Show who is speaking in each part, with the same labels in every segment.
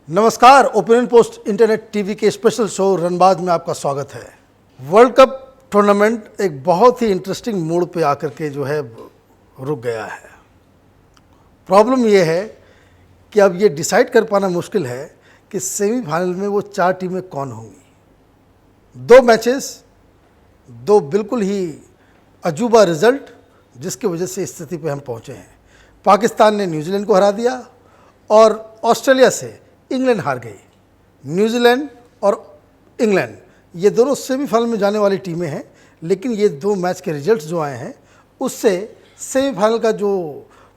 Speaker 1: नमस्कार, opinion post internet TV के special show रनबाज में आपका स्वागत है। वर्ल्ड कप टूर्नामेंट एक बहुत ही इंटरेस्टिंग मोड़ पे आकर के जो है रुक गया है। प्रॉब्लम ये है कि अब ये डिसाइड कर पाना मुश्किल है कि सेमीफाइनल में वो 4 टीमें कौन होंगी। 2 मैचेस, 2 बिल्कुल ही अजूबा रिजल्ट, जिसकी वजह से इस स्थिति पे हम पहुँचे हैं। पाकिस्तान ने न्यूजीलैंड को हरा दिया और ऑस्ट्रेलिया से इंग्लैंड हार गई। न्यूजीलैंड और इंग्लैंड ये दोनों सेमीफाइनल में जाने वाली टीमें हैं, लेकिन ये 2 मैच के रिजल्ट्स जो आए हैं उससे सेमीफाइनल का जो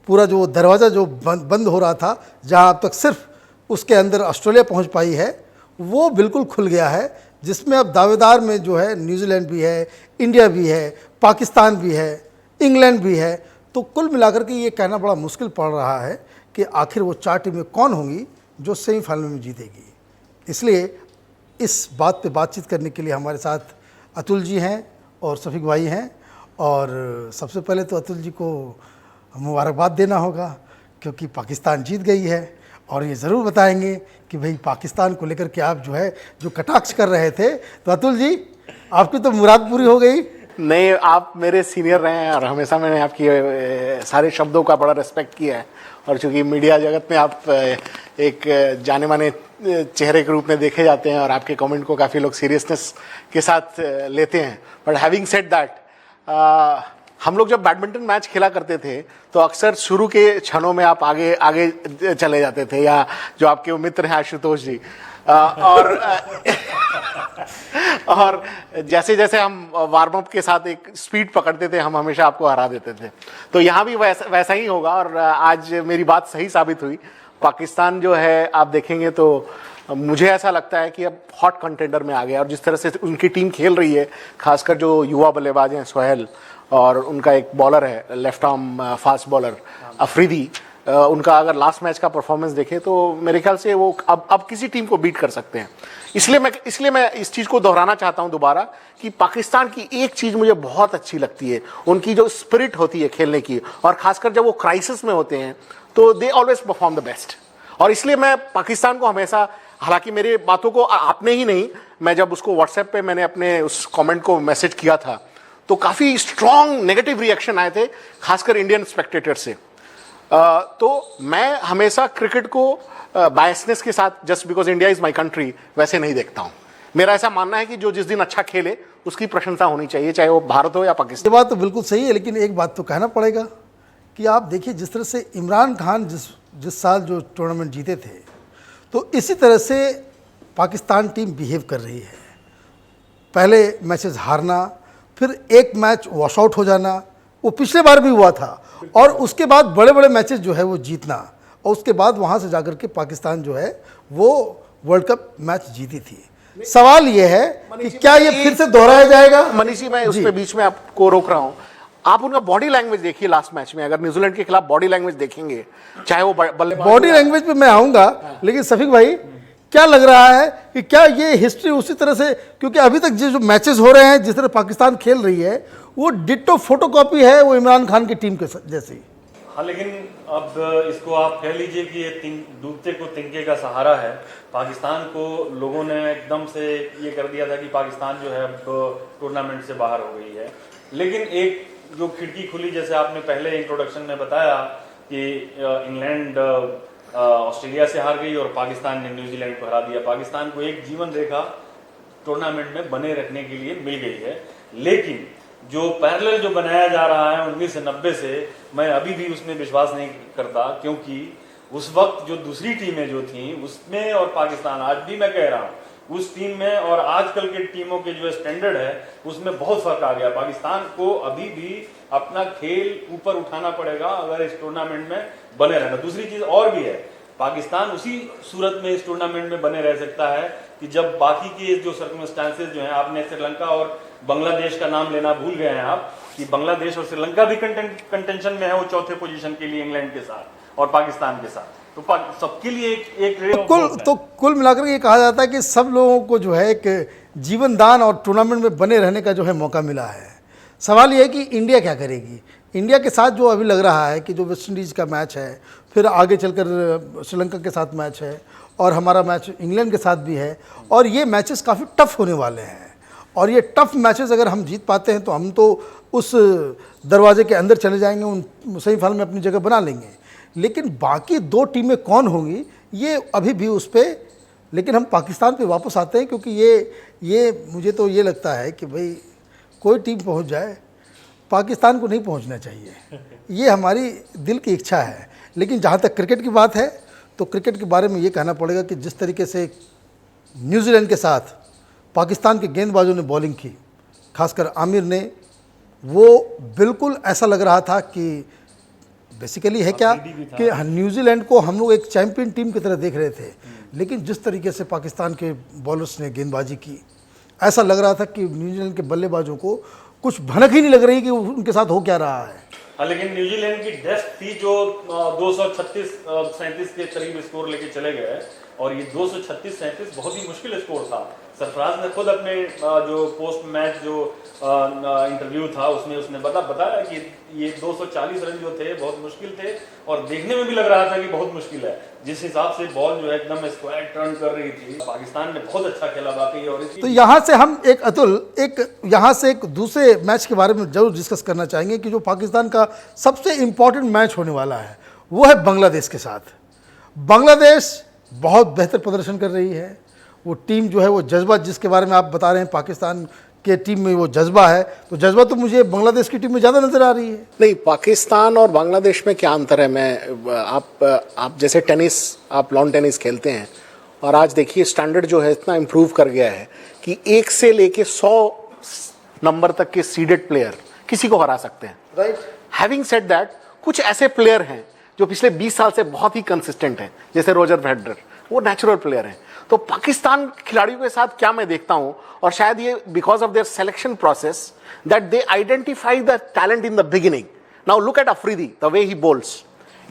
Speaker 1: पूरा जो दरवाज़ा जो बंद हो रहा था, जहां अब तक सिर्फ उसके अंदर ऑस्ट्रेलिया पहुंच पाई है, वो बिल्कुल खुल गया है। जिसमें अब दावेदार में जो है न्यूजीलैंड भी है, इंडिया भी है, पाकिस्तान भी है, इंग्लैंड भी है। तो कुल मिलाकर के ये कहना बड़ा मुश्किल पड़ रहा है कि आखिर वो 4 टीमें कौन होंगी जो सेमीफाइनल में जीतेगी। इसलिए इस बात पे बातचीत करने के लिए हमारे साथ अतुल जी हैं और सफीक भाई हैं। और सबसे पहले तो अतुल जी को मुबारकबाद देना होगा, क्योंकि पाकिस्तान जीत गई है। और ये ज़रूर बताएंगे कि भाई पाकिस्तान को लेकर के आप जो है जो कटाक्ष कर रहे थे, तो अतुल जी आपकी तो मुराद पूरी हो गई।
Speaker 2: नहीं, आप मेरे सीनियर रहे हैं और हमेशा मैंने आपकी सारे शब्दों का बड़ा रिस्पेक्ट किया है। और चूंकि मीडिया जगत में आप एक जाने माने चेहरे के रूप में देखे जाते हैं और आपके कमेंट को काफ़ी लोग सीरियसनेस के साथ लेते हैं। बट हैविंग सेड दैट, हम लोग जब बैडमिंटन मैच खेला करते थे तो अक्सर शुरू के क्षणों में आप आगे आगे चले जाते थे, या जो आपके मित्र हैं आशुतोष जी, और जैसे जैसे हम वार्म अप के साथ एक स्पीड पकड़ते थे, हम हमेशा आपको हरा देते थे। तो यहाँ भी वैसा ही होगा। और आज मेरी बात सही साबित हुई। पाकिस्तान जो है, आप देखेंगे तो मुझे ऐसा लगता है कि अब हॉट कंटेंडर में आ गया। और जिस तरह से उनकी टीम खेल रही है, खासकर जो युवा बल्लेबाज हैं सोहेल, और उनका एक बॉलर है left arm fast bowler Afridi, उनका अगर लास्ट मैच का परफॉर्मेंस देखें तो मेरे ख्याल से वो अब किसी टीम को बीट कर सकते हैं। इसलिए मैं इस चीज़ को दोहराना चाहता हूं दोबारा कि पाकिस्तान की एक चीज़ मुझे बहुत अच्छी लगती है, उनकी जो स्पिरिट होती है खेलने की, और खासकर जब वो क्राइसिस में होते हैं तो they always perform the best. और इसलिए मैं पाकिस्तान को हमेशा, हालांकि मेरे बातों को आपने ही नहीं, मैं जब उसको व्हाट्सएप पे मैंने अपने उस कमेंट को मैसेज किया था तो काफ़ी स्ट्रॉन्ग नेगेटिव रिएक्शन आए थे, खासकर इंडियन स्पेक्टेटर से। तो मैं हमेशा क्रिकेट को बायसनेस के साथ, just because India is my country, वैसे नहीं देखता हूं। मेरा ऐसा मानना है कि जो जिस दिन अच्छा खेले उसकी प्रशंसा होनी चाहिए, चाहे वो भारत हो या पाकिस्तान।
Speaker 1: ये बात तो बिल्कुल सही है, लेकिन एक बात तो कहना पड़ेगा कि आप देखिए जिस तरह से इमरान खान जिस साल जो टूर्नामेंट जीते थे, तो इसी तरह से पाकिस्तान टीम बिहेव कर रही है। पहले मैचेस हारना, फिर एक मैच वॉश आउट हो जाना, वो पिछले बार भी हुआ था, और उसके बाद बड़े बड़े मैचेस जो है वो जीतना, और उसके बाद वहाँ से जाकर के पाकिस्तान जो है वो वर्ल्ड कप मैच जीती थी। सवाल ये है कि क्या ये फिर से दोहराया जाएगा।
Speaker 2: मनीष जी, मैं उसके बीच में आपको रोक रहा हूँ। आप उनका बॉडी लैंग्वेज देखिए लास्ट मैच में, अगर न्यूजीलैंड के खिलाफ बॉडी लैंग्वेज देखेंगे, चाहे वो
Speaker 1: बॉडी लैंग्वेज पे मैं आऊँगा, लेकिन सफीक भाई क्या लग रहा है कि क्या ये हिस्ट्री उसी तरह से, क्योंकि अभी तक जो मैचेस हो रहे हैं, जिस तरह पाकिस्तान खेल रही है, वो डिट्टो फोटोकॉपी है वो इमरान खान की टीम के जैसी।
Speaker 3: हाँ, लेकिन अब इसको आप कह लीजिए कि ये डूबते को तिनके का सहारा है। पाकिस्तान को लोगों ने एकदम से ये कर दिया था कि पाकिस्तान जो है अब टूर्नामेंट से बाहर हो गई है। लेकिन एक जो खिड़की खुली, जैसे आपने पहले इंट्रोडक्शन में बताया कि इंग्लैंड ऑस्ट्रेलिया से हार गई और पाकिस्तान ने न्यूजीलैंड को हरा दिया। पाकिस्तान को एक जीवन रेखा टूर्नामेंट में बने रखने के लिए मिल गई है। लेकिन जो पैरेलल जो बनाया जा रहा है 1990 से, मैं अभी भी उसमें विश्वास नहीं करता, क्योंकि उस वक्त जो दूसरी टीमें जो थी उसमें, और पाकिस्तान आज भी मैं कह रहा हूँ, उस टीम में और आजकल के टीमों के जो स्टैंडर्ड है उसमें बहुत फर्क आ गया। पाकिस्तान को अभी भी अपना खेल ऊपर उठाना पड़ेगा अगर इस टूर्नामेंट में बने रहना। दूसरी चीज और भी है, पाकिस्तान उसी सूरत में इस टूर्नामेंट में बने रह सकता है कि जब बाकी के जो सर्कमस्टांसेस जो हैं, आपने श्रीलंका और बांग्लादेश का नाम लेना भूल गए हैं आप, कि बांग्लादेश और श्रीलंका भी कंटेंशन में है वो चौथे पोजीशन के लिए इंग्लैंड के साथ और पाकिस्तान के साथ। तो सबके लिए एक
Speaker 1: कुल मिलाकर ये कहा जाता है कि सब लोगों को जो है एक जीवन दान और टूर्नामेंट में बने रहने का जो है मौका मिला है। सवाल ये है कि इंडिया क्या करेगी। इंडिया के साथ जो अभी लग रहा है कि जो वेस्ट इंडीज़ का मैच है, फिर आगे चलकर श्रीलंका के साथ मैच है, और हमारा मैच इंग्लैंड के साथ भी है, और ये मैचेस काफ़ी टफ होने वाले हैं। और ये टफ मैचेस अगर हम जीत पाते हैं तो हम तो उस दरवाजे के अंदर चले जाएंगे, उन सेमीफाइनल में अपनी जगह बना लेंगे। लेकिन बाकी 2 टीमें कौन होंगी ये अभी भी उस पर, लेकिन हम पाकिस्तान पे वापस आते हैं, क्योंकि ये मुझे तो ये लगता है कि भाई कोई टीम पहुंच जाए, पाकिस्तान को नहीं पहुंचना चाहिए, ये हमारी दिल की इच्छा है। लेकिन जहाँ तक क्रिकेट की बात है तो क्रिकेट के बारे में ये कहना पड़ेगा कि जिस तरीके से न्यूजीलैंड के साथ पाकिस्तान के गेंदबाजों ने बॉलिंग की, खासकर आमिर ने, वो बिल्कुल ऐसा लग रहा था कि बेसिकली है क्या कि न्यूजीलैंड को हम लोग एक चैंपियन टीम की तरह देख रहे थे, लेकिन जिस तरीके से पाकिस्तान के बॉलर्स ने गेंदबाजी की, ऐसा लग रहा था कि न्यूजीलैंड के बल्लेबाजों को कुछ भनक ही नहीं लग रही कि उनके साथ हो क्या रहा है।
Speaker 3: हाँ, लेकिन न्यूजीलैंड की डेस्क थी जो 236-37 के करीब स्कोर लेके चले गए, और ये 236-37 बहुत ही मुश्किल स्कोर था। सरफराज ने खुद अपने जो पोस्ट मैच जो इंटरव्यू था उसमें उसने बताया कि ये 240 रन जो थे बहुत मुश्किल थे, और देखने में भी लग रहा था कि बहुत मुश्किल है। जिस हिसाब से बॉल जो है एकदम स्क्वायर टर्न कर रही थी, पाकिस्तान ने बहुत अच्छा खेला बाकी। और
Speaker 1: तो यहाँ से हम यहाँ से एक दूसरे मैच के बारे में जरूर डिस्कस करना चाहेंगे कि जो पाकिस्तान का सबसे इम्पोर्टेंट मैच होने वाला है वो है बांग्लादेश के साथ। बांग्लादेश बहुत बेहतर प्रदर्शन कर रही है, वो टीम जो है वो जज्बा जिसके बारे में आप बता रहे हैं पाकिस्तान के टीम में वो जज्बा है, तो जज्बा तो मुझे बांग्लादेश की टीम में ज़्यादा नज़र आ रही है।
Speaker 2: नहीं, पाकिस्तान और बांग्लादेश में क्या अंतर है? आप जैसे टेनिस, आप लॉन टेनिस खेलते हैं, और आज देखिए स्टैंडर्ड जो है इतना इम्प्रूव कर गया है कि 1 से लेके 100 नंबर तक के सीडेड प्लेयर किसी को हरा सकते हैं।
Speaker 1: राइट।
Speaker 2: हैविंग सेड दैट, कुछ ऐसे प्लेयर हैं जो पिछले 20 साल से बहुत ही कंसिस्टेंट हैं, जैसे रोजर फेडरर, वो नेचुरल प्लेयर हैं। तो पाकिस्तान खिलाड़ियों के साथ क्या मैं देखता हूं, और शायद ये because of their selection process that they identify the talent in the beginning. Now look at Afridi, the way he bowls.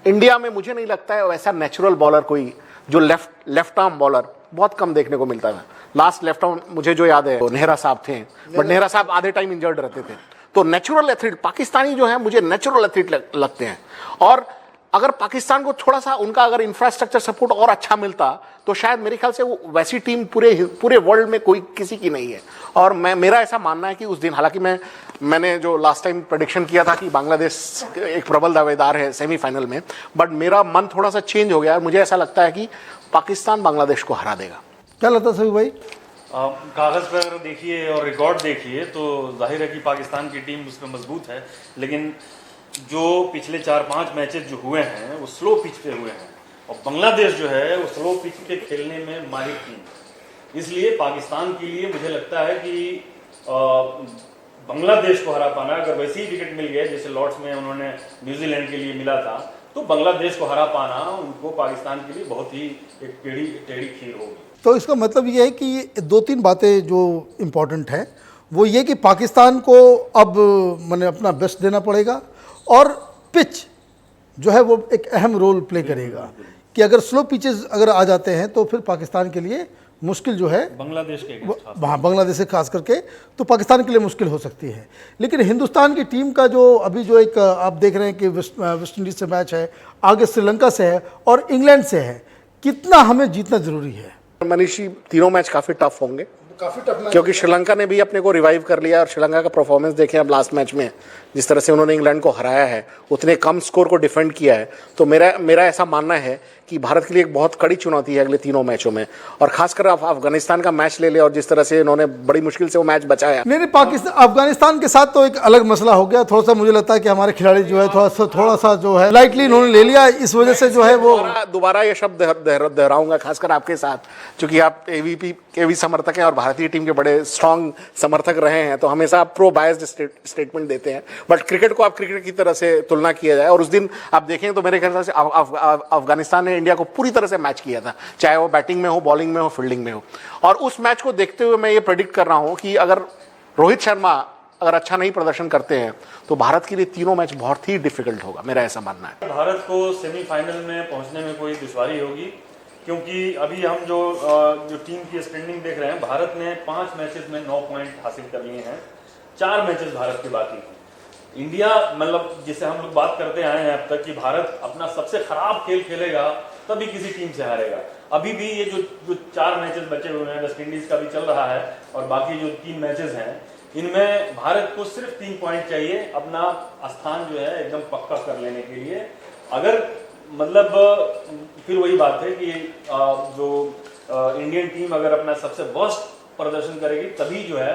Speaker 2: India में मुझे नहीं लगता है वैसा नेचुरल बॉलर कोई, जो लेफ्ट आर्म बॉलर बहुत कम देखने को मिलता है। लास्ट लेफ्ट आर्म मुझे जो याद है वो नेहरा साहब थे, बट नेहरा साहब आधे टाइम इंजर्ड रहते थे। तो नेचुरल एथलीट पाकिस्तानी जो है मुझे नेचुरल एथलीट लगते हैं। और अगर पाकिस्तान को थोड़ा सा उनका अगर इंफ्रास्ट्रक्चर सपोर्ट और अच्छा मिलता तो शायद मेरे ख्याल से वो वैसी टीम पूरे वर्ल्ड में कोई किसी की नहीं है। और मेरा ऐसा मानना है कि उस दिन, हालांकि मैंने जो लास्ट टाइम प्रेडिक्शन किया था कि बांग्लादेश एक प्रबल दावेदार है सेमीफाइनल में, बट मेरा मन थोड़ा सा चेंज हो गया। मुझे ऐसा लगता है कि पाकिस्तान बांग्लादेश को हरा देगा।
Speaker 1: क्या लगता है सभी भाई?
Speaker 3: कागज पर देखिए और रिकॉर्ड देखिए तो जाहिर है कि पाकिस्तान की टीम उसमें मजबूत है, लेकिन जो पिछले 4-5 मैचेस जो हुए हैं वो स्लो पिच पे हुए हैं, और बांग्लादेश जो है वो स्लो पिच पे खेलने में माहिर टीम। इसलिए पाकिस्तान के लिए मुझे लगता है कि बांग्लादेश को हरा पाना, अगर वैसे ही विकेट मिल गए जैसे लॉर्ड्स में उन्होंने न्यूजीलैंड के लिए मिला था, तो बांग्लादेश को हरा पाना उनको पाकिस्तान के लिए बहुत ही एक टेढ़ी खीर होगी।
Speaker 1: तो इसका मतलब ये है कि ये 2-3 बातें जो इम्पोर्टेंट हैं वो ये कि पाकिस्तान को अब मैंने अपना बेस्ट देना पड़ेगा, और पिच जो है वो एक अहम रोल प्ले करेगा कि अगर स्लो पिचेस अगर आ जाते हैं तो फिर पाकिस्तान के लिए मुश्किल जो है
Speaker 3: बांग्लादेश के
Speaker 1: हाँ बांग्लादेश से खास करके तो पाकिस्तान के लिए मुश्किल हो सकती है। लेकिन हिंदुस्तान की टीम का जो अभी जो एक आप देख रहे हैं कि वेस्ट इंडीज से मैच है, आगे श्रीलंका से है और इंग्लैंड से है, कितना हमें जीतना जरूरी है?
Speaker 2: मनीषी, तीनों मैच काफी टफ होंगे,
Speaker 1: काफी टफ,
Speaker 2: क्योंकि श्रीलंका ने भी अपने को रिवाइव कर लिया, और श्रीलंका का परफॉर्मेंस देखें अब लास्ट मैच में जिस तरह से उन्होंने इंग्लैंड को हराया है, उतने कम स्कोर को डिफेंड किया है। तो मेरा ऐसा मानना है कि भारत के लिए एक बहुत कड़ी चुनौती है अगले तीनों मैचों में, और खासकर आप अफगानिस्तान का मैच ले ले और जिस तरह से इन्होंने बड़ी मुश्किल से वो मैच बचाया।
Speaker 1: नहीं, पाकिस्तान अफगानिस्तान के साथ तो एक अलग मसला हो गया, थोड़ा सा मुझे लगता है कि हमारे खिलाड़ी जो है थोड़ा सा जो है लाइटली इन्होंने ले लिया, इस वजह से जो है वो
Speaker 2: दोबारा ये शब्द दोहराऊंगा खासकर आपके साथ, क्योंकि आप एवीपी के भी समर्थक हैं और भारतीय टीम के बड़े स्ट्रांग समर्थक रहे हैं, तो हमेशा आप प्रो बायस्ड स्टेटमेंट देते हैं, बट क्रिकेट को आप क्रिकेट की तरह से तुलना किया जाए। और उस दिन आप देखें तो मेरे ख्याल से अफगानिस्तान ने इंडिया को पूरी तरह से मैच किया था, चाहे वो बैटिंग में हो, बॉलिंग में हो, फील्डिंग में हो। और उस मैच को देखते हुए मैं ये प्रेडिक्ट कर रहा हूं कि अगर रोहित शर्मा अगर अच्छा नहीं प्रदर्शन करते हैं तो भारत के लिए तीनों मैच बहुत ही डिफिकल्ट होगा, मेरा ऐसा मानना है।
Speaker 3: भारत को सेमीफाइनल में पहुंचने में कोई दुश्वारी होगी, क्योंकि अभी हम जो टीम की स्टैंडिंग देख रहे हैं, भारत ने 5 मैचेस में 9 पॉइंट हासिल कर लिए हैं, 4 मैचेस भारत के बाकी हैं। इंडिया मतलब जिसे हम लोग बात करते आए हैं अब तक कि भारत अपना सबसे खराब खेल खेलेगा तभी किसी टीम से हारेगा। अभी भी ये जो 4 मैचेस बचे हुए हैं, वेस्ट इंडीज का भी चल रहा है और बाकी जो 3 मैचेस हैं, इनमें भारत को सिर्फ 3 पॉइंट चाहिए अपना स्थान जो है एकदम पक्का कर लेने के लिए। अगर मतलब फिर वही बात है कि जो इंडियन टीम अगर अपना सबसे वर्स्ट प्रदर्शन करेगी तभी जो है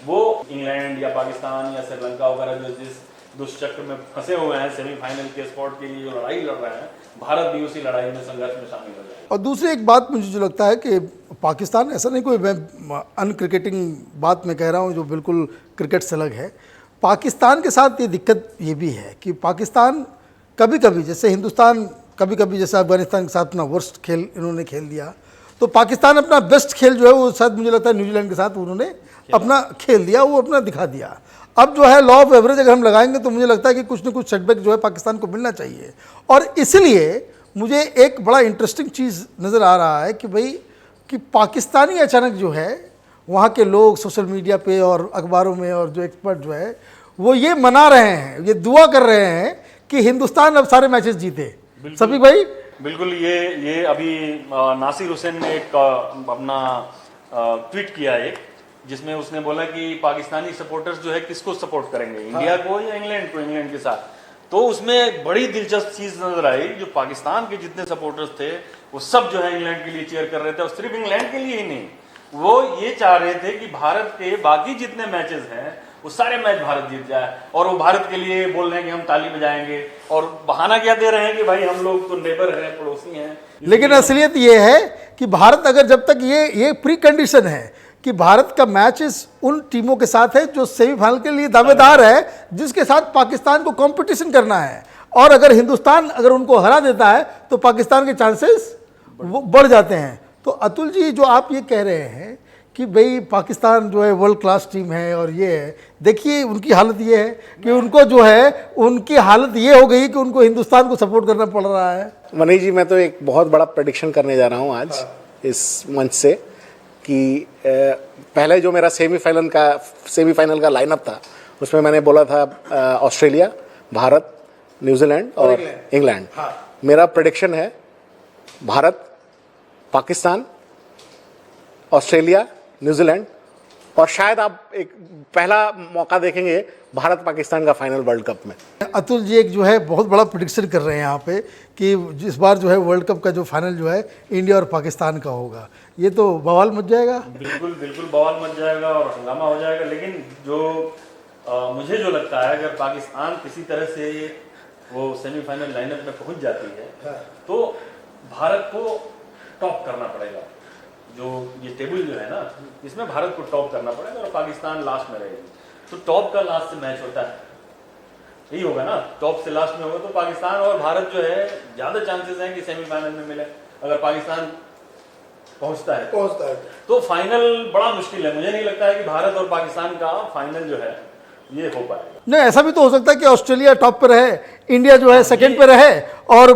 Speaker 3: वो इंग्लैंड या पाकिस्तान या श्रीलंका वगैरह जो जिस दुष्चक्र में फंसे हुए हैं सेमीफाइनल के स्पॉट के लिए जो लड़ाई लड़ रहे हैं, भारत भी उसी लड़ाई में संघर्ष में शामिल हो जाएगा।
Speaker 1: और दूसरी एक बात मुझे जो लगता है कि पाकिस्तान, ऐसा नहीं कोई मैं अनक्रिकेटिंग बात मैं कह रहा हूँ जो बिल्कुल क्रिकेट से अलग है, पाकिस्तान के साथ ये दिक्कत ये भी है कि पाकिस्तान कभी कभी जैसे हिंदुस्तान कभी कभी जैसे अफगानिस्तान के साथ अपना वर्स्ट खेल इन्होंने खेल दिया, तो पाकिस्तान अपना बेस्ट खेल जो है वो शायद मुझे लगता है न्यूजीलैंड के साथ उन्होंने अपना खेल दिया, वो अपना दिखा दिया। अब जो है लॉ ऑफ एवरेज अगर हम लगाएंगे तो मुझे लगता है कि कुछ न कुछ सेटबैक जो है पाकिस्तान को मिलना चाहिए। और इसलिए मुझे एक बड़ा इंटरेस्टिंग चीज़ नज़र आ रहा है कि भाई कि पाकिस्तानी अचानक जो है वहाँ के लोग सोशल मीडिया पे और अखबारों में और जो एक्सपर्ट जो है वो ये मना रहे हैं, ये दुआ कर रहे हैं कि हिंदुस्तान अब सारे मैचेस जीते। सभी भाई
Speaker 3: बिल्कुल ये अभी नासिर हुसैन ने एक अपना ट्वीट किया एक, जिसमें उसने बोला कि पाकिस्तानी सपोर्टर्स जो है किसको सपोर्ट करेंगे, इंडिया को या इंग्लैंड को, इंग्लैंड के साथ। तो उसमें बड़ी दिलचस्प चीज नजर आई, जो पाकिस्तान के जितने सपोर्टर्स थे वो सब जो है इंग्लैंड के लिए चीयर कर रहे थे, और सिर्फ इंग्लैंड के लिए ही नहीं, वो ये चाह रहे थे कि भारत के बाकी जितने मैचेस हैं वो सारे मैच भारत जीत जाए, और वो भारत के लिए बोल रहे हैं कि हम ताली बजाएंगे, और बहाना क्या दे रहे हैं कि भाई हम लोग तो नेबर हैं, पड़ोसी हैं।
Speaker 1: लेकिन असलियत ये है कि भारत अगर जब तक ये प्री कंडीशन है कि भारत का मैचेस उन टीमों के साथ है जो सेमीफाइनल के लिए दावेदार है, जिसके साथ पाकिस्तान को कंपटीशन करना है, और अगर हिंदुस्तान अगर उनको हरा देता है तो पाकिस्तान के चांसेस वो बढ़ जाते हैं। तो अतुल जी जो आप ये कह रहे हैं कि भाई पाकिस्तान जो है वर्ल्ड क्लास टीम है और ये है, देखिए उनकी हालत ये है कि उनको जो है उनकी हालत ये हो गई कि उनको हिंदुस्तान को सपोर्ट करना पड़ रहा है।
Speaker 2: मनीष जी, मैं तो एक बहुत बड़ा प्रेडिक्शन करने जा रहा हूँ आज इस मंच से कि पहले जो मेरा सेमीफाइनल का लाइनअप था उसमें मैंने बोला था ऑस्ट्रेलिया, भारत, न्यूजीलैंड और इंग्लैंड। मेरा प्रेडिक्शन है भारत, पाकिस्तान, ऑस्ट्रेलिया, न्यूजीलैंड, और शायद आप एक पहला मौका देखेंगे भारत पाकिस्तान का फाइनल वर्ल्ड कप में।
Speaker 1: अतुल जी एक जो है बहुत बड़ा प्रेडिक्शन कर रहे हैं यहाँ पे कि इस बार जो है वर्ल्ड कप का जो फाइनल जो है इंडिया और पाकिस्तान का होगा। ये तो बवाल मच जाएगा।
Speaker 3: बिल्कुल बिल्कुल बवाल मच जाएगा और हंगामा हो जाएगा। लेकिन जो मुझे जो लगता है, अगर पाकिस्तान किसी तरह से वो सेमीफाइनल लाइनअप में पहुंच जाती है तो भारत को टॉप करना पड़ेगा। जो ये टेबल जो है ना, इसमें भारत को टॉप करना पड़ेगा और पाकिस्तान लास्ट में रहेगी। तो टॉप का लास्ट से मैच होता है, यही होगा ना, टॉप से लास्ट में होगा। तो पाकिस्तान और भारत जो है ज्यादा चांसेस हैं कि सेमीफाइनल में मिले। अगर पाकिस्तान पहुंचता है तो फाइनल बड़ा मुश्किल है। मुझे नहीं लगता है कि भारत और पाकिस्तान का फाइनल जो है ये हो पाएगा।
Speaker 1: नहीं, ऐसा भी तो हो सकता है कि ऑस्ट्रेलिया टॉप पे रहे, इंडिया जो है सेकंड पे रहे और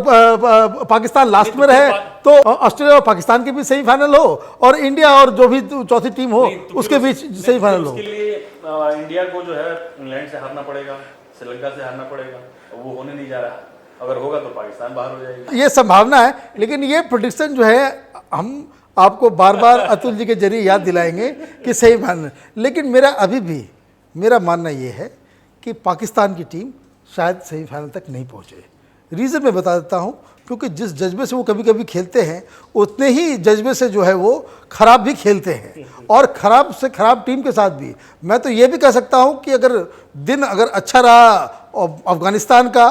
Speaker 1: पाकिस्तान लास्ट में रहे, तो ऑस्ट्रेलिया और पाकिस्तान के बीच सेमीफाइनल हो और इंडिया और जो भी चौथी टीम हो उसके बीच सेमीफाइनल हो।
Speaker 3: उसके लिए इंडिया को जो है इंग्लैंड से हारना पड़ेगा, श्रीलंका से हारना पड़ेगा, वो होने नहीं जा रहा। अगर होगा तो पाकिस्तान बाहर हो जाएगा,
Speaker 1: ये संभावना है। लेकिन ये प्रेडिक्शन जो है हम आपको बार बार अतुल जी के जरिए याद दिलाएंगे कि सेमीफाइनल। लेकिन मेरा मानना ये है कि पाकिस्तान की टीम शायद सेमीफाइनल तक नहीं पहुंचे। रीज़न मैं बता देता हूं, क्योंकि जिस जज्बे से वो कभी कभी खेलते हैं उतने ही जज्बे से जो है वो ख़राब भी खेलते हैं, और ख़राब से ख़राब टीम के साथ भी। मैं तो ये भी कह सकता हूं कि अगर दिन अच्छा रहा अफ़गानिस्तान का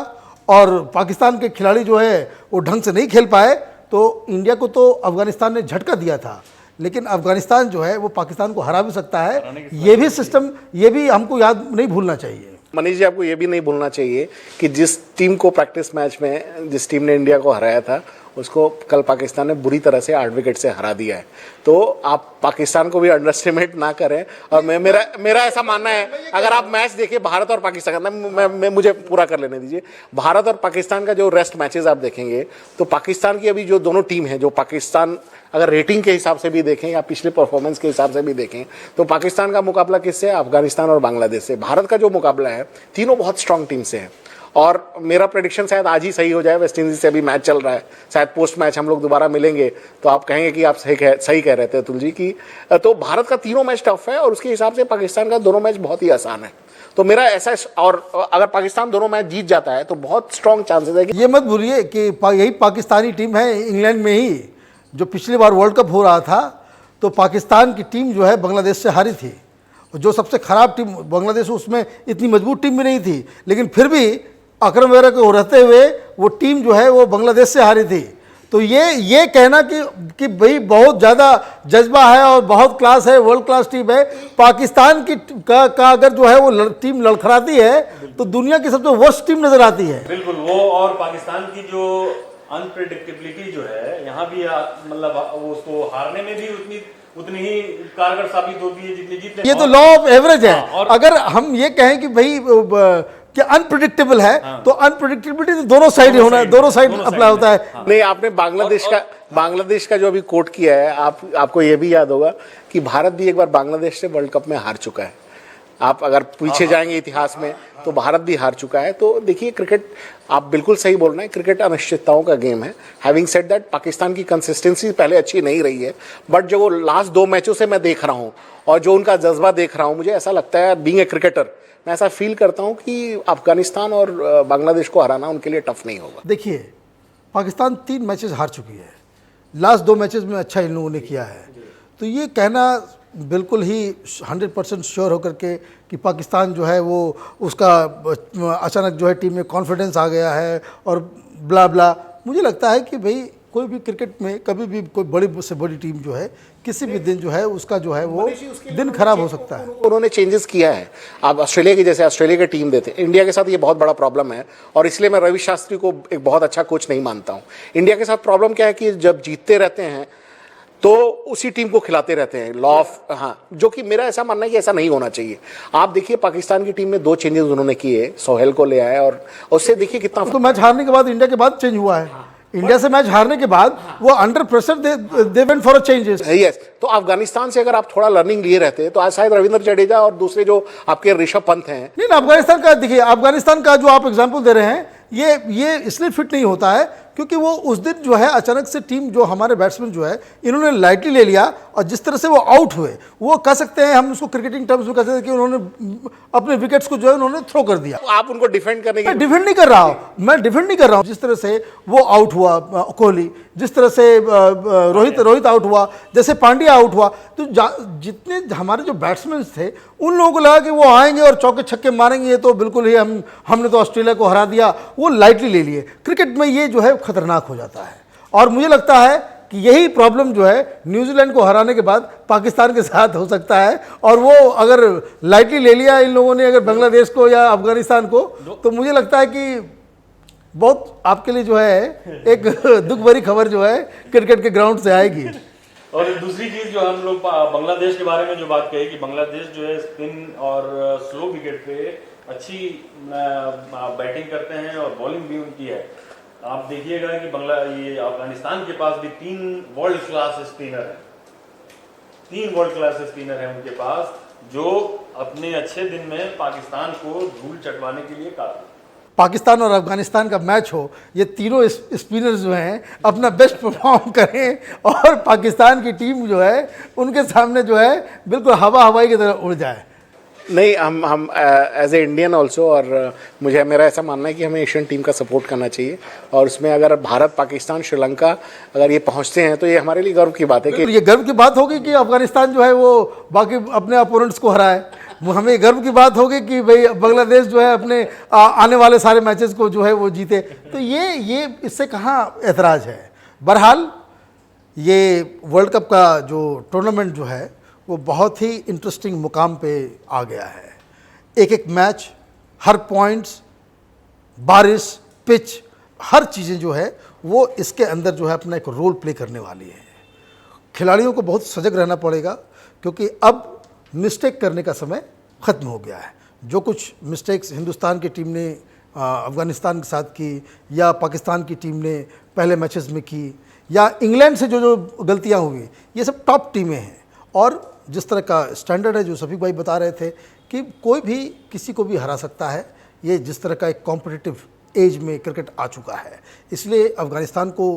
Speaker 1: और पाकिस्तान के खिलाड़ी जो है वो ढंग से नहीं खेल पाए, तो इंडिया को तो अफ़गानिस्तान ने झटका दिया था, लेकिन अफगानिस्तान जो है वो पाकिस्तान को हरा भी सकता है। ये भी सिस्टम, ये भी हमको याद नहीं भूलना चाहिए।
Speaker 2: मनीष जी, आपको ये भी नहीं भूलना चाहिए कि जिस टीम को प्रैक्टिस मैच में जिस टीम ने इंडिया को हराया था उसको कल पाकिस्तान ने बुरी तरह से 8 विकेट से हरा दिया है। तो आप पाकिस्तान को भी अंडर एस्टिमेट ना करें। और मेरा ऐसा मानना है, अगर आप मैच देखिए भारत और पाकिस्तान का, मुझे पूरा कर लेने दीजिए, भारत और पाकिस्तान का जो रेस्ट मैचेस आप देखेंगे तो पाकिस्तान की अभी जो दोनों टीम है, जो पाकिस्तान अगर रेटिंग के हिसाब से भी देखें या पिछले परफॉर्मेंस के हिसाब से भी देखें, तो पाकिस्तान का मुकाबला किससे है? अफगानिस्तान और बांग्लादेश से। भारत का जो मुकाबला है तीनों बहुत स्ट्रांग टीम से है। और मेरा प्रेडिक्शन शायद आज ही सही हो जाए। वेस्ट इंडीज से अभी मैच चल रहा है, शायद पोस्ट मैच हम लोग दोबारा मिलेंगे तो आप कहेंगे कि आप सही कह रहे थे अतुल जी की। तो भारत का तीनों मैच टफ है और उसके हिसाब से पाकिस्तान का दोनों मैच बहुत ही आसान है। तो मेरा ऐसा, और अगर पाकिस्तान दोनों मैच जीत जाता है तो बहुत स्ट्रांग चांसेस है कि
Speaker 1: ये मत भूलिए कि यही पाकिस्तानी टीम है इंग्लैंड में ही, जो पिछली बार वर्ल्ड कप हो रहा था तो पाकिस्तान की टीम जो है बांग्लादेश से हारी थी। जो सबसे ख़राब टीम बांग्लादेश, उसमें इतनी मजबूत टीम भी नहीं थी, लेकिन फिर भी अकरम वगैरह को रहते हुए वो टीम जो है वो बांग्लादेश से हारी थी। तो ये कहना कि भाई बहुत ज़्यादा जज्बा है और बहुत क्लास है, वर्ल्ड क्लास टीम है, पाकिस्तान की का अगर जो है वो टीम लड़खड़ाती है तो दुनिया की सबसे वर्स्ट टीम नज़र आती है।
Speaker 3: बिल्कुल वो, और पाकिस्तान की जो अनप्रेडिक्टेबिलिटी जो है यहाँ भी, मतलब वो उसको हारने में भी उतनी ही कारगर साबित होती है जितनी जीतने।
Speaker 1: ये तो लॉ ऑफ एवरेज है।
Speaker 3: और
Speaker 1: अगर हम ये कहें कि भाई क्या अनप्रिडिक्टेबल है, तो अनप्रिडिक्टेबिलिटी तो दोनों साइड होना, दोनों साइड अप्लाई होता है।
Speaker 2: नहीं, आपने बांग्लादेश का जो अभी कोट किया है, आपको ये भी याद होगा कि भारत भी एक बार बांग्लादेश से वर्ल्ड कप में हार चुका है। आप अगर पीछे जाएंगे इतिहास में तो भारत भी हार चुका है। तो देखिए, क्रिकेट, आप बिल्कुल सही बोल रहे हैं, क्रिकेट अनिश्चितताओं का गेम है। हैविंग सेड दैट, पाकिस्तान की कंसिस्टेंसी पहले अच्छी नहीं रही है, बट जो वो लास्ट 2 मैचों से मैं देख रहा हूं और जो उनका जज्बा देख रहा हूं, मुझे ऐसा लगता है, बीइंग ए क्रिकेटर, मैं ऐसा फील करता हूं कि अफगानिस्तान और बांग्लादेश को हराना उनके लिए टफ नहीं होगा।
Speaker 1: देखिए, पाकिस्तान 3 मैचेस हार चुकी है, लास्ट 2 मैचेस में अच्छा इन लोगों ने किया है। तो ये कहना बिल्कुल ही 100% श्योर होकर के कि पाकिस्तान जो है वो उसका अचानक जो है टीम में कॉन्फिडेंस आ गया है और ब्ला ब्ला, मुझे लगता है कि भाई कोई भी क्रिकेट में कभी भी कोई बड़ी से बड़ी टीम जो है किसी भी दिन जो है उसका जो है वो दिन खराब हो सकता है।
Speaker 2: उन्होंने चेंजेस किया है। आप ऑस्ट्रेलिया की, जैसे ऑस्ट्रेलिया की टीम देते, इंडिया के साथ ये बहुत बड़ा प्रॉब्लम है और इसलिए मैं रवि शास्त्री को एक बहुत अच्छा कोच नहीं मानता हूँ। इंडिया के साथ प्रॉब्लम क्या है कि जब जीतते रहते हैं तो उसी टीम को खिलाते रहते हैं, लॉ ऑफ, हाँ, जो कि मेरा ऐसा मानना है कि ऐसा नहीं होना चाहिए। आप देखिए, पाकिस्तान की टीम में 2 चेंजेस उन्होंने किए, सोहेल को ले आए और उससे देखिए कितना,
Speaker 1: तो मैच हारने के बाद इंडिया के बाद चेंज हुआ है। इंडिया से मैच हारने के बाद वो under pressure they went for a changes.
Speaker 2: Yes, तो अफगानिस्तान से अगर आप थोड़ा लर्निंग लिए रहते तो आज शायद रविंद्र जडेजा और दूसरे जो आपके ऋषभ पंत हैं।
Speaker 1: नहीं, अफगानिस्तान का देखिए, अफगानिस्तान का जो आप एग्जांपल दे रहे हैं ये इसलिए फिट नहीं होता है क्योंकि वो उस दिन जो है अचानक से टीम जो हमारे बैट्समैन जो है इन्होंने लाइटली ले लिया और जिस तरह से वो आउट हुए, वो कह सकते हैं, हम उसको क्रिकेटिंग टर्म्स में कह सकते हैं कि उन्होंने अपने विकेट्स को जो है उन्होंने थ्रो कर दिया।
Speaker 2: आप उनको डिफेंड करने की,
Speaker 1: डिफेंड नहीं कर रहा हूँ मैं, डिफेंड नहीं कर रहा हूँ। जिस तरह से वो आउट हुआ कोहली, जिस तरह से रोहित आउट हुआ, जैसे पांड्या आउट हुआ, तो जितने हमारे जो बैट्समैन थे उन लोगों को लगा कि वो आएंगे और चौके छक्के मारेंगे, ये तो बिल्कुल ही हमने तो ऑस्ट्रेलिया को हरा दिया, वो लाइटली ले लिए। क्रिकेट में ये जो है खतरनाक हो जाता है और मुझे लगता है कि यही प्रॉब्लम जो है न्यूजीलैंड को हराने के बाद पाकिस्तान के साथ हो सकता है। और वो अगर लाइटली ले लिया इन लोगों ने, अगर बांग्लादेश को या अफगानिस्तान को, तो मुझे लगता है कि बहुत आपके लिए जो है एक दुख भरी खबर जो है क्रिकेट के ग्राउंड से आएगी।
Speaker 3: और दूसरी चीज जो हम लोग बांग्लादेश के बारे में जो बात कही कि बांग्लादेश जो है स्पिन और स्लो विकेट पे अच्छी बैटिंग करते हैं और बॉलिंग भी उनकी है। आप देखिएगा कि ये अफगानिस्तान के पास भी 3 वर्ल्ड क्लास स्पिनर हैं, 3 वर्ल्ड क्लास स्पिनर हैं उनके पास, जो अपने अच्छे दिन में पाकिस्तान को धूल चटवाने के लिए काफी।
Speaker 1: पाकिस्तान और अफगानिस्तान का मैच हो, ये तीनों स्पिनर्स जो हैं अपना बेस्ट परफॉर्म करें और पाकिस्तान की टीम जो है उनके सामने जो है बिल्कुल हवाई की तरह उड़ जाए।
Speaker 2: नहीं, हम एज ए इंडियन ऑल्सो, और मेरा ऐसा मानना है कि हमें एशियन टीम का सपोर्ट करना चाहिए और उसमें अगर भारत, पाकिस्तान, श्रीलंका अगर ये पहुंचते हैं तो ये हमारे लिए गर्व की बात है कि
Speaker 1: ये गर्व की बात होगी कि अफगानिस्तान जो है वो बाकी अपने अपोनेंट्स को हराए। हमें गर्व की बात होगी कि भाई बांग्लादेश जो है अपने आने वाले सारे मैचेस को जो है वो जीते। तो ये इससे कहाँ एतराज़ है। बहरहाल ये वर्ल्ड कप का जो टूर्नामेंट जो है वो बहुत ही इंटरेस्टिंग मुकाम पे आ गया है। एक एक मैच, हर पॉइंट्स, बारिश, पिच, हर चीज़ें जो है वो इसके अंदर जो है अपना एक रोल प्ले करने वाली है। खिलाड़ियों को बहुत सजग रहना पड़ेगा, क्योंकि अब मिस्टेक करने का समय ख़त्म हो गया है। जो कुछ मिस्टेक्स हिंदुस्तान की टीम ने अफ़गानिस्तान के साथ की, या पाकिस्तान की टीम ने पहले मैचेस में की, या इंग्लैंड से जो जो गलतियां हुई, ये सब टॉप टीमें हैं। और जिस तरह का स्टैंडर्ड है, जो सफीक भाई बता रहे थे कि कोई भी किसी को भी हरा सकता है, ये जिस तरह का एक कॉम्पिटिटिव एज में क्रिकेट आ चुका है, इसलिए अफ़गानिस्तान को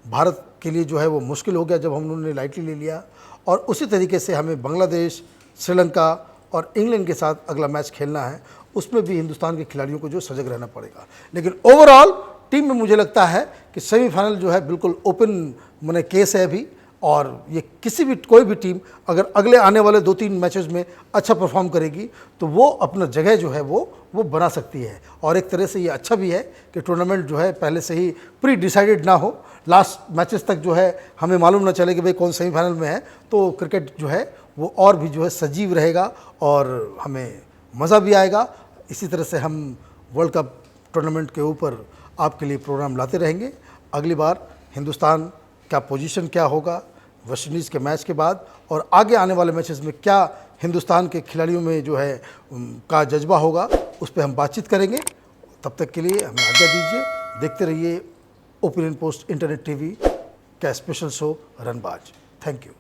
Speaker 1: भारत के लिए जो है वो मुश्किल हो गया जब हम उन्होंने लाइटली ले लिया। और उसी तरीके से हमें बांग्लादेश, श्रीलंका और इंग्लैंड के साथ अगला मैच खेलना है, उसमें भी हिंदुस्तान के खिलाड़ियों को जो सजग रहना पड़ेगा। लेकिन ओवरऑल टीम में मुझे लगता है कि सेमीफाइनल जो है बिल्कुल ओपन मने केस है अभी, और ये किसी भी कोई भी टीम अगर अगले आने वाले 2-3 मैचेस में अच्छा परफॉर्म करेगी तो वो अपना जगह जो है वो बना सकती है। और एक तरह से ये अच्छा भी है कि टूर्नामेंट जो है पहले से ही प्री डिसाइडेड ना हो, लास्ट मैचेस तक जो है हमें मालूम ना चले कि भाई कौन सेमीफाइनल में है, तो क्रिकेट जो है वो और भी जो है सजीव रहेगा और हमें मज़ा भी आएगा। इसी तरह से हम वर्ल्ड कप टूर्नामेंट के ऊपर आपके लिए प्रोग्राम लाते रहेंगे। अगली बार हिंदुस्तान का पोजीशन क्या होगा वेस्ट इंडीज़ के मैच के बाद, और आगे आने वाले मैचेस में क्या हिंदुस्तान के खिलाड़ियों में जो है का जज्बा होगा, उस पर हम बातचीत करेंगे। तब तक के लिए हमें आज्ञा दीजिए। देखते रहिए ओपिनियन पोस्ट इंटरनेट टीवी का स्पेशल शो रनबाज। Thank you.